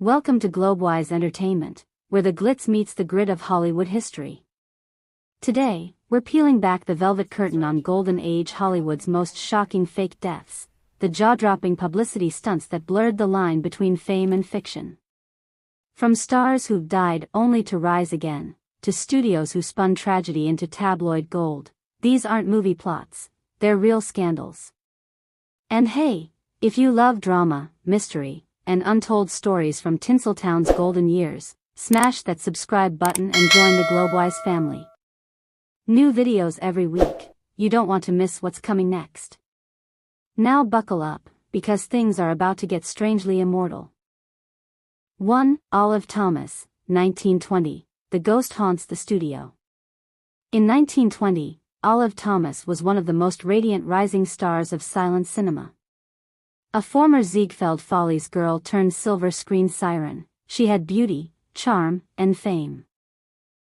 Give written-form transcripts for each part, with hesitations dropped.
Welcome to Globewise Entertainment, where the glitz meets the grit of Hollywood history. Today, we're peeling back the velvet curtain on Golden Age Hollywood's most shocking fake deaths, the jaw-dropping publicity stunts that blurred the line between fame and fiction. From stars who've died only to rise again, to studios who spun tragedy into tabloid gold, these aren't movie plots, they're real scandals. And hey, if you love drama, mystery, and untold stories from Tinseltown's golden years, smash that subscribe button and join the Globewise family. New videos every week, you don't want to miss what's coming next. Now buckle up, because things are about to get strangely immortal. 1. Olive Thomas, 1920, the ghost haunts the studio. In 1920, Olive Thomas was one of the most radiant rising stars of silent cinema. A former Ziegfeld Follies girl turned silver screen siren, she had beauty, charm, and fame.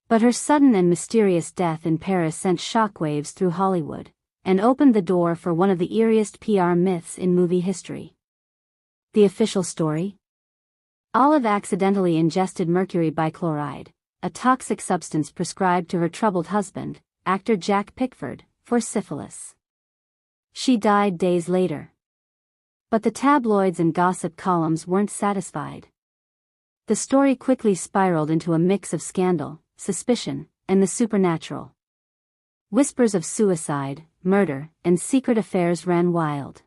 But her sudden and mysterious death in Paris sent shockwaves through Hollywood, and opened the door for one of the eeriest PR myths in movie history. The official story? Olive accidentally ingested mercury bichloride, a toxic substance prescribed to her troubled husband, actor Jack Pickford, for syphilis. She died days later. But the tabloids and gossip columns weren't satisfied. The story quickly spiraled into a mix of scandal, suspicion, and the supernatural. Whispers of suicide, murder, and secret affairs ran wild.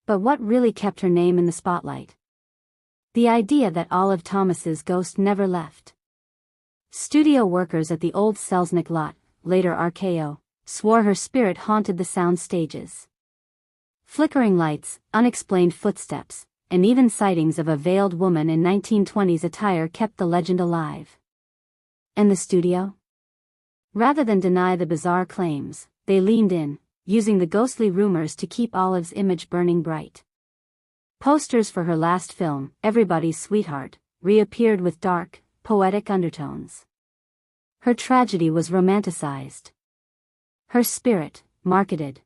But what really kept her name in the spotlight? The idea that Olive Thomas's ghost never left. Studio workers at the old Selznick lot, later RKO, swore her spirit haunted the sound stages. Flickering lights, unexplained footsteps, and even sightings of a veiled woman in 1920s attire kept the legend alive. And the studio? Rather than deny the bizarre claims, they leaned in, using the ghostly rumors to keep Olive's image burning bright. Posters for her last film, Everybody's Sweetheart, reappeared with dark, poetic undertones. Her tragedy was romanticized. Her spirit, marketed.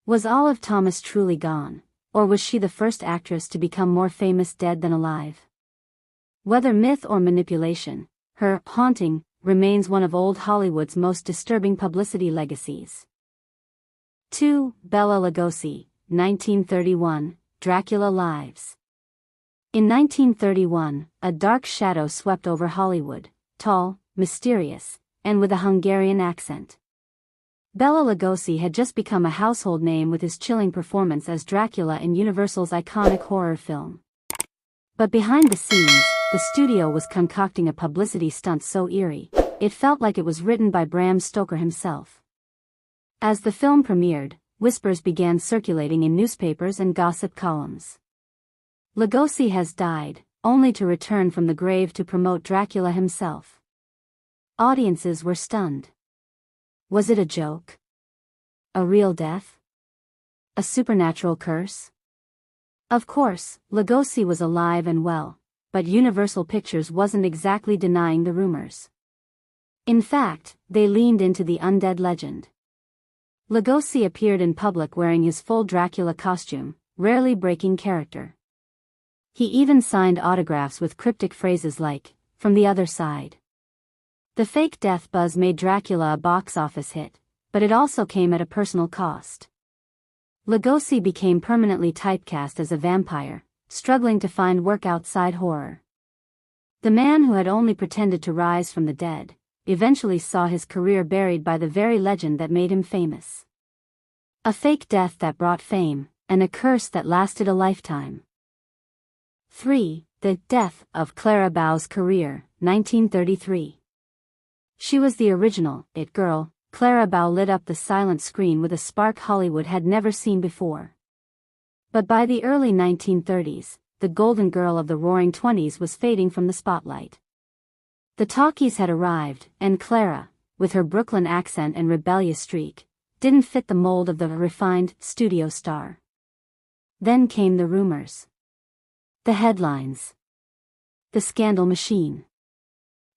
Was Olive Thomas truly gone, or was she the first actress to become more famous dead than alive? Whether myth or manipulation, her haunting remains one of old Hollywood's most disturbing publicity legacies. 2. Bela Lugosi, 1931, Dracula Lives. In 1931, a dark shadow swept over Hollywood, tall, mysterious, and with a Hungarian accent. Bela Lugosi had just become a household name with his chilling performance as Dracula in Universal's iconic horror film. But behind the scenes, the studio was concocting a publicity stunt so eerie, it felt like it was written by Bram Stoker himself. As the film premiered, whispers began circulating in newspapers and gossip columns. Lugosi has died, only to return from the grave to promote Dracula himself. Audiences were stunned. Was it a joke? A real death? A supernatural curse? Of course, Lugosi was alive and well, but Universal Pictures wasn't exactly denying the rumors. In fact, they leaned into the undead legend. Lugosi appeared in public wearing his full Dracula costume, rarely breaking character. He even signed autographs with cryptic phrases like, "From the other side." The fake death buzz made Dracula a box office hit, but it also came at a personal cost. Lugosi became permanently typecast as a vampire, struggling to find work outside horror. The man who had only pretended to rise from the dead, eventually saw his career buried by the very legend that made him famous. A fake death that brought fame, and a curse that lasted a lifetime. 3. The death of Clara Bow's career, 1933. She was the original It Girl. Clara Bow lit up the silent screen with a spark Hollywood had never seen before. But by the early 1930s, the golden girl of the roaring 20s was fading from the spotlight. The talkies had arrived, and Clara, with her Brooklyn accent and rebellious streak, didn't fit the mold of the refined studio star. Then came the rumors. The headlines. The scandal machine.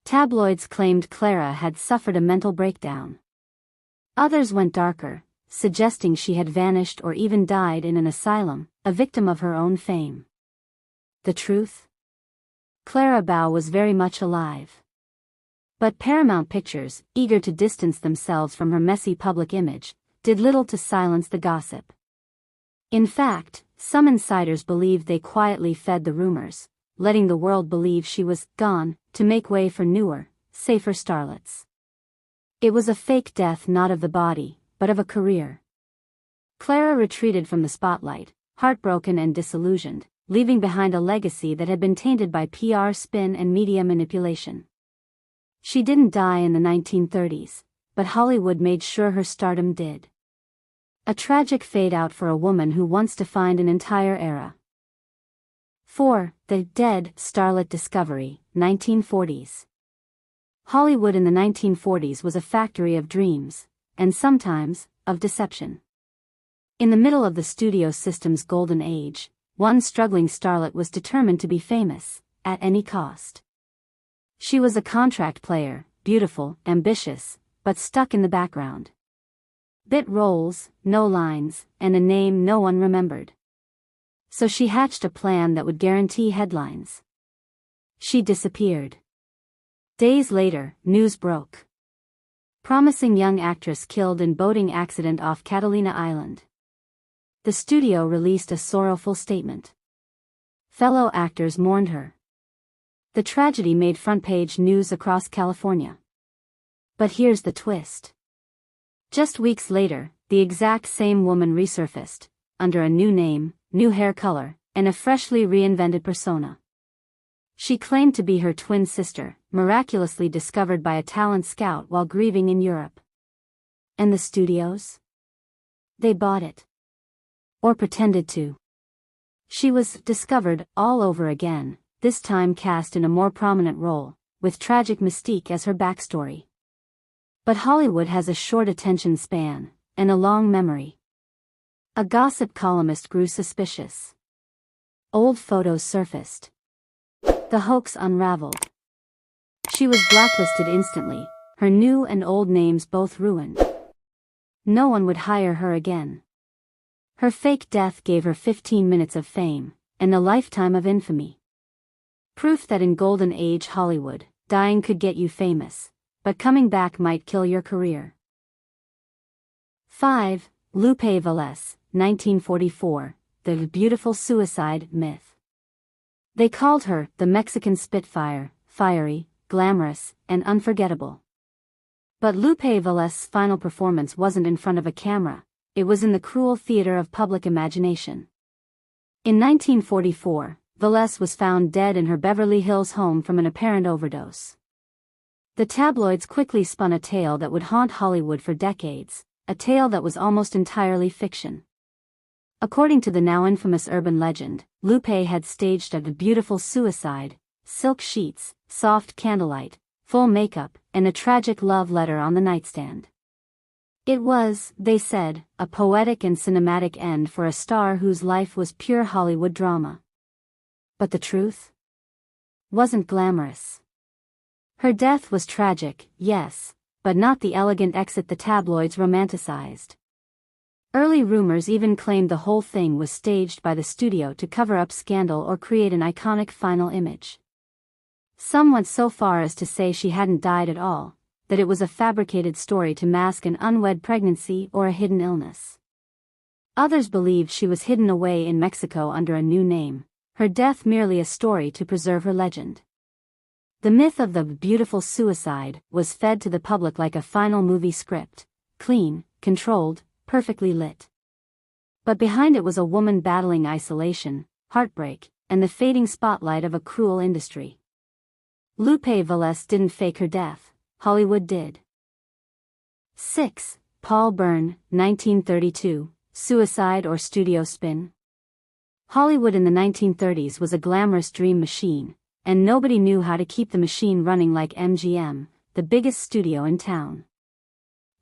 Tabloids claimed Clara had suffered a mental breakdown. Others went darker, suggesting she had vanished or even died in an asylum, a victim of her own fame. The truth? Clara Bow was very much alive. But Paramount Pictures, eager to distance themselves from her messy public image, did little to silence the gossip. In fact, some insiders believed they quietly fed the rumors, letting the world believe she was gone to make way for newer, safer starlets. It was a fake death, not of the body, but of a career. Clara retreated from the spotlight, heartbroken and disillusioned, leaving behind a legacy that had been tainted by PR spin and media manipulation. She didn't die in the 1930s, but Hollywood made sure her stardom did. A tragic fade-out for a woman who once defined an entire era. 4. The Dead Starlet Discovery, 1940s. Hollywood in the 1940s was a factory of dreams, and sometimes, of deception. In the middle of the studio system's golden age, one struggling starlet was determined to be famous, at any cost. She was a contract player, beautiful, ambitious, but stuck in the background. Bit roles, no lines, and a name no one remembered. So she hatched a plan that would guarantee headlines. She disappeared. Days later, news broke. Promising young actress killed in boating accident off Catalina Island. The studio released a sorrowful statement. Fellow actors mourned her. The tragedy made front-page news across California. But here's the twist. Just weeks later, the exact same woman resurfaced, under a new name, new hair color, and a freshly reinvented persona. She claimed to be her twin sister, miraculously discovered by a talent scout while grieving in Europe. And the studios? They bought it. Or pretended to. She was discovered all over again, this time cast in a more prominent role, with tragic mystique as her backstory. But Hollywood has a short attention span, and a long memory. A gossip columnist grew suspicious. Old photos surfaced. The hoax unraveled. She was blacklisted instantly, her new and old names both ruined. No one would hire her again. Her fake death gave her 15 minutes of fame, and a lifetime of infamy. Proof that in Golden Age Hollywood, dying could get you famous, but coming back might kill your career. 5. Lupe Vélez, 1944, The Beautiful Suicide Myth. They called her the Mexican Spitfire, fiery, glamorous, and unforgettable. But Lupe Vélez's final performance wasn't in front of a camera, it was in the cruel theater of public imagination. In 1944, Vélez was found dead in her Beverly Hills home from an apparent overdose. The tabloids quickly spun a tale that would haunt Hollywood for decades, a tale that was almost entirely fiction. According to the now infamous urban legend, Lupe had staged a beautiful suicide, silk sheets, soft candlelight, full makeup, and a tragic love letter on the nightstand. It was, they said, a poetic and cinematic end for a star whose life was pure Hollywood drama. But the truth? Wasn't glamorous. Her death was tragic, yes, but not the elegant exit the tabloids romanticized. Early rumors even claimed the whole thing was staged by the studio to cover up scandal or create an iconic final image. Some went so far as to say she hadn't died at all, that it was a fabricated story to mask an unwed pregnancy or a hidden illness. Others believed she was hidden away in Mexico under a new name, her death merely a story to preserve her legend. The myth of the beautiful suicide was fed to the public like a final movie script, clean, controlled, perfectly lit. But behind it was a woman battling isolation, heartbreak, and the fading spotlight of a cruel industry. Lupe Vélez didn't fake her death, Hollywood did. 6. Paul Bern, 1932, Suicide or Studio Spin? Hollywood in the 1930s was a glamorous dream machine, and nobody knew how to keep the machine running like MGM, the biggest studio in town.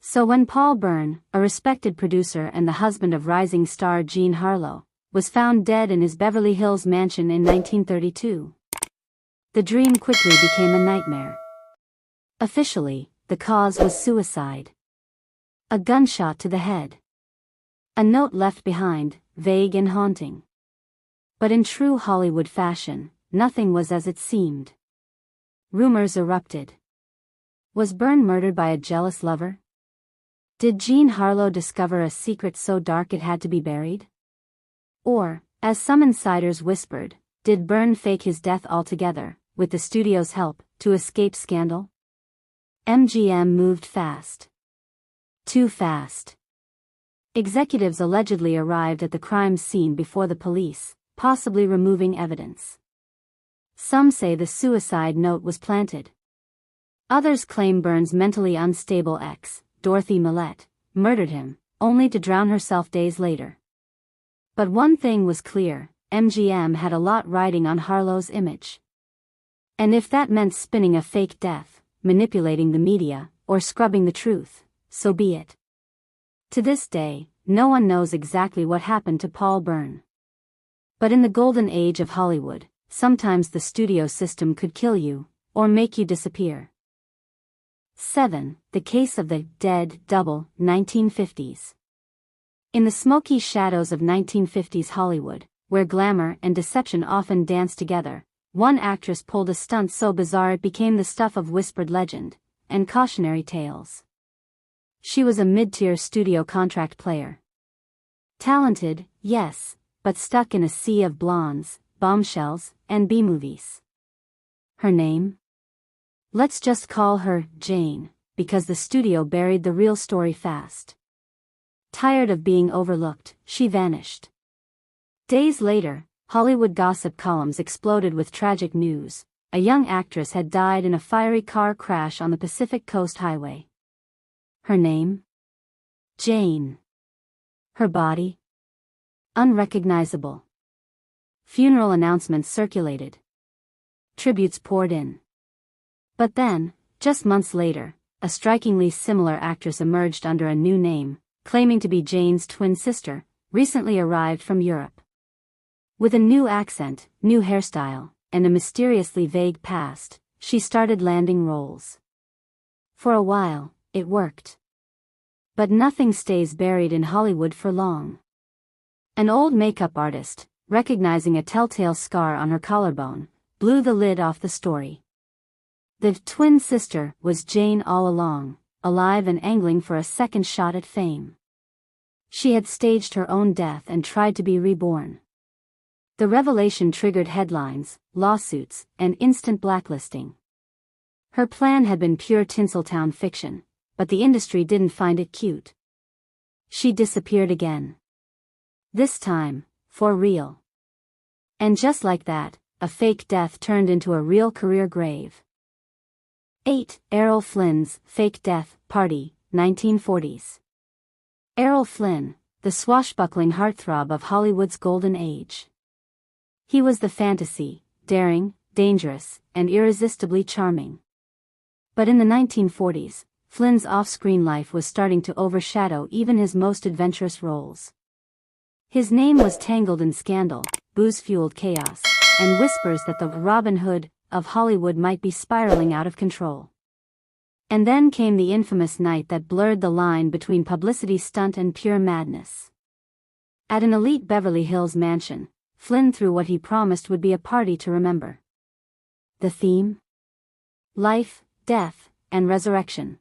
So when Paul Bern, a respected producer and the husband of rising star Jean Harlow, was found dead in his Beverly Hills mansion in 1932, the dream quickly became a nightmare. Officially, the cause was suicide. A gunshot to the head. A note left behind, vague and haunting. But in true Hollywood fashion, nothing was as it seemed. Rumors erupted. Was Bern murdered by a jealous lover? Did Jean Harlow discover a secret so dark it had to be buried? Or, as some insiders whispered, did Bern fake his death altogether, with the studio's help, to escape scandal? MGM moved fast. Too fast. Executives allegedly arrived at the crime scene before the police, possibly removing evidence. Some say the suicide note was planted. Others claim Bern's mentally unstable ex, Dorothy Millette, murdered him, only to drown herself days later. But one thing was clear, MGM had a lot riding on Harlow's image. And if that meant spinning a fake death, manipulating the media, or scrubbing the truth, so be it. To this day, no one knows exactly what happened to Paul Bern. But in the golden age of Hollywood, sometimes the studio system could kill you, or make you disappear. 7. The Case of the Dead Double, 1950s. In the smoky shadows of 1950s Hollywood, where glamour and deception often danced together, one actress pulled a stunt so bizarre it became the stuff of whispered legend and cautionary tales. She was a mid-tier studio contract player. Talented, yes, but stuck in a sea of blondes, bombshells, and B-movies. Her name? Let's just call her Jane, because the studio buried the real story fast. Tired of being overlooked, she vanished. Days later, Hollywood gossip columns exploded with tragic news. A young actress had died in a fiery car crash on the Pacific Coast Highway. Her name? Jane. Her body? Unrecognizable. Funeral announcements circulated. Tributes poured in. But then, just months later, a strikingly similar actress emerged under a new name, claiming to be Jane's twin sister, recently arrived from Europe. With a new accent, new hairstyle, and a mysteriously vague past, she started landing roles. For a while, it worked. But nothing stays buried in Hollywood for long. An old makeup artist, recognizing a telltale scar on her collarbone, blew the lid off the story. The twin sister was Jane all along, alive and angling for a second shot at fame. She had staged her own death and tried to be reborn. The revelation triggered headlines, lawsuits, and instant blacklisting. Her plan had been pure Tinseltown fiction, but the industry didn't find it cute. She disappeared again. This time, for real. And just like that, a fake death turned into a real career grave. 8. Errol Flynn's Fake Death Party, 1940s. Errol Flynn, the swashbuckling heartthrob of Hollywood's golden age. He was the fantasy, daring, dangerous, and irresistibly charming. But in the 1940s, Flynn's off-screen life was starting to overshadow even his most adventurous roles. His name was tangled in scandal, booze-fueled chaos, and whispers that the Robin Hood of Hollywood might be spiraling out of control. And then came the infamous night that blurred the line between publicity stunt and pure madness. At an elite Beverly Hills mansion, Flynn threw what he promised would be a party to remember. The theme? Life, death, and resurrection.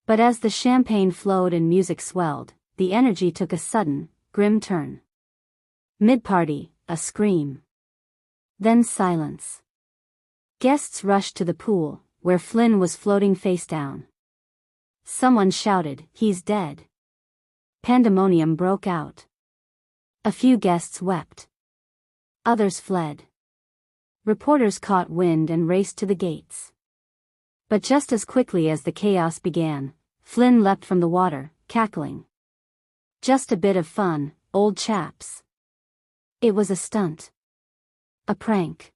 But as the champagne flowed and music swelled, the energy took a sudden, grim turn. Mid-party, a scream. Then silence. Guests rushed to the pool, where Flynn was floating face down. Someone shouted, "He's dead." Pandemonium broke out. A few guests wept. Others fled. Reporters caught wind and raced to the gates. But just as quickly as the chaos began, Flynn leapt from the water, cackling. Just a bit of fun, old chaps. It was a stunt. A prank.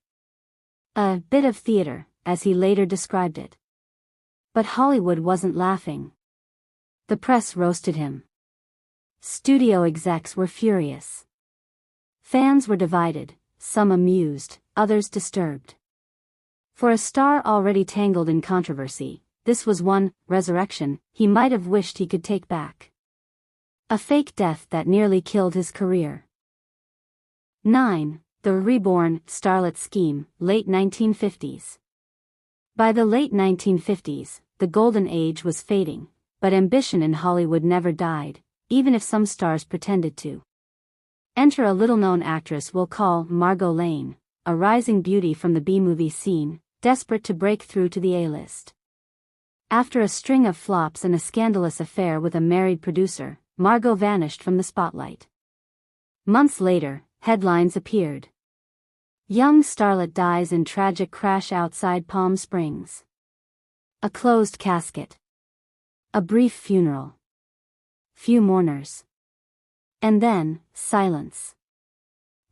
A bit of theater, as he later described it. But Hollywood wasn't laughing. The press roasted him. Studio execs were furious. Fans were divided, some amused, others disturbed. For a star already tangled in controversy, this was one resurrection he might have wished he could take back. A fake death that nearly killed his career. 9. The Reborn Starlet Scheme, late 1950s. By the late 1950s, the golden age was fading, but ambition in Hollywood never died, even if some stars pretended to. Enter a little-known actress we'll call Margot Lane, a rising beauty from the B-movie scene, desperate to break through to the A-list. After a string of flops and a scandalous affair with a married producer, Margot vanished from the spotlight. Months later, headlines appeared. Young starlet dies in tragic crash outside Palm Springs. A closed casket. A brief funeral. Few mourners. And then, silence.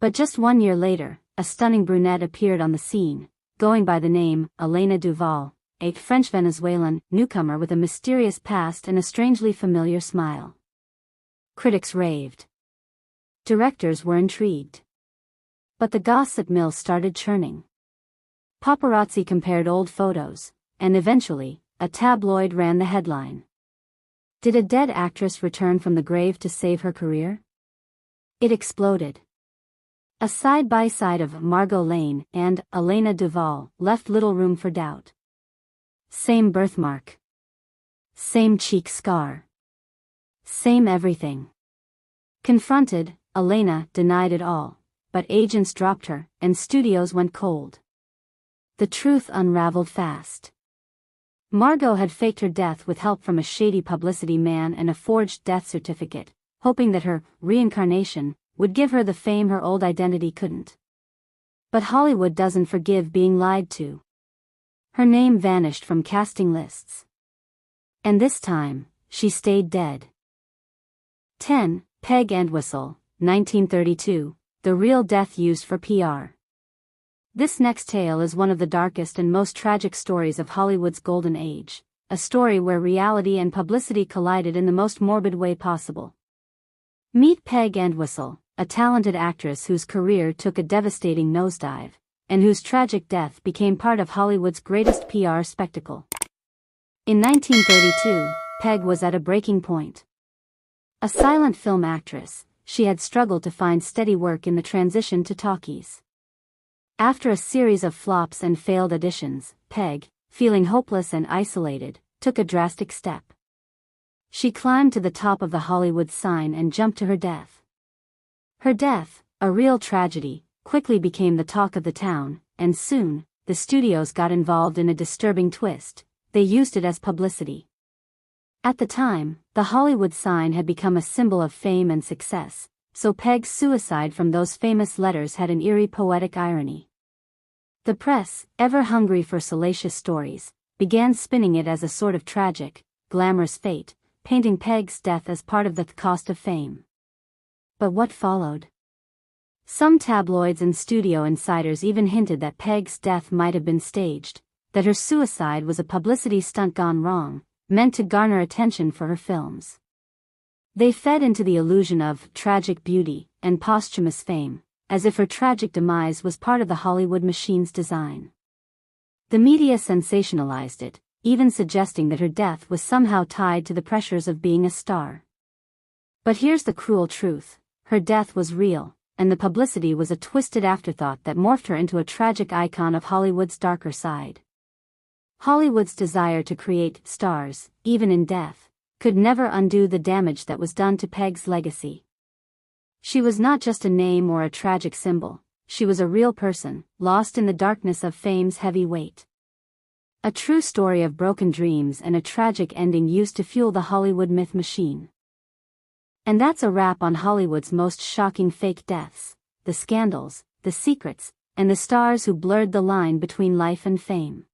But just 1 year later, a stunning brunette appeared on the scene, going by the name Elena Duval, a French-Venezuelan newcomer with a mysterious past and a strangely familiar smile. Critics raved. Directors were intrigued. But the gossip mill started churning. Paparazzi compared old photos, and eventually, a tabloid ran the headline. Did a dead actress return from the grave to save her career? It exploded. A side-by-side of Margot Lane and Elena Duval left little room for doubt. Same birthmark. Same cheek scar. Same everything. Confronted, Elena denied it all, but agents dropped her, and studios went cold. The truth unraveled fast. Margot had faked her death with help from a shady publicity man and a forged death certificate, hoping that her reincarnation would give her the fame her old identity couldn't. But Hollywood doesn't forgive being lied to. Her name vanished from casting lists. And this time, she stayed dead. 10. Peg Entwistle, 1932. The real death used for PR. This next tale is one of the darkest and most tragic stories of Hollywood's golden age, a story where reality and publicity collided in the most morbid way possible. Meet Peg Entwistle, a talented actress whose career took a devastating nosedive, and whose tragic death became part of Hollywood's greatest PR spectacle. In 1932, Peg was at a breaking point. A silent film actress, she had struggled to find steady work in the transition to talkies. After a series of flops and failed auditions, Peg, feeling hopeless and isolated, took a drastic step. She climbed to the top of the Hollywood sign and jumped to her death. Her death, a real tragedy, quickly became the talk of the town, and soon, the studios got involved in a disturbing twist. They used it as publicity. At the time, the Hollywood sign had become a symbol of fame and success, so Peg's suicide from those famous letters had an eerie poetic irony. The press, ever hungry for salacious stories, began spinning it as a sort of tragic, glamorous fate, painting Peg's death as part of the cost of fame. But what followed? Some tabloids and studio insiders even hinted that Peg's death might have been staged, that her suicide was a publicity stunt gone wrong, meant to garner attention for her films. They fed into the illusion of tragic beauty and posthumous fame, as if her tragic demise was part of the Hollywood machine's design. The media sensationalized it, even suggesting that her death was somehow tied to the pressures of being a star. But here's the cruel truth: her death was real, and the publicity was a twisted afterthought that morphed her into a tragic icon of Hollywood's darker side. Hollywood's desire to create stars, even in death, could never undo the damage that was done to Peg's legacy. She was not just a name or a tragic symbol, she was a real person, lost in the darkness of fame's heavy weight. A true story of broken dreams and a tragic ending used to fuel the Hollywood myth machine. And that's a wrap on Hollywood's most shocking fake deaths, the scandals, the secrets, and the stars who blurred the line between life and fame.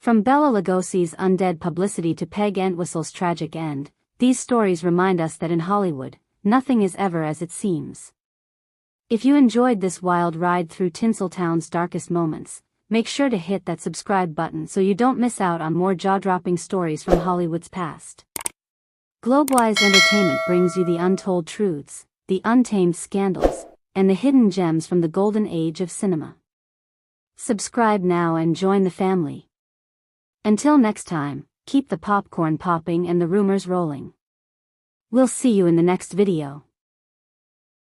From Bela Lugosi's undead publicity to Peg Entwistle's tragic end, these stories remind us that in Hollywood, nothing is ever as it seems. If you enjoyed this wild ride through Tinseltown's darkest moments, make sure to hit that subscribe button so you don't miss out on more jaw-dropping stories from Hollywood's past. Globewise Entertainment brings you the untold truths, the untamed scandals, and the hidden gems from the golden age of cinema. Subscribe now and join the family. Until next time, keep the popcorn popping and the rumors rolling. We'll see you in the next video.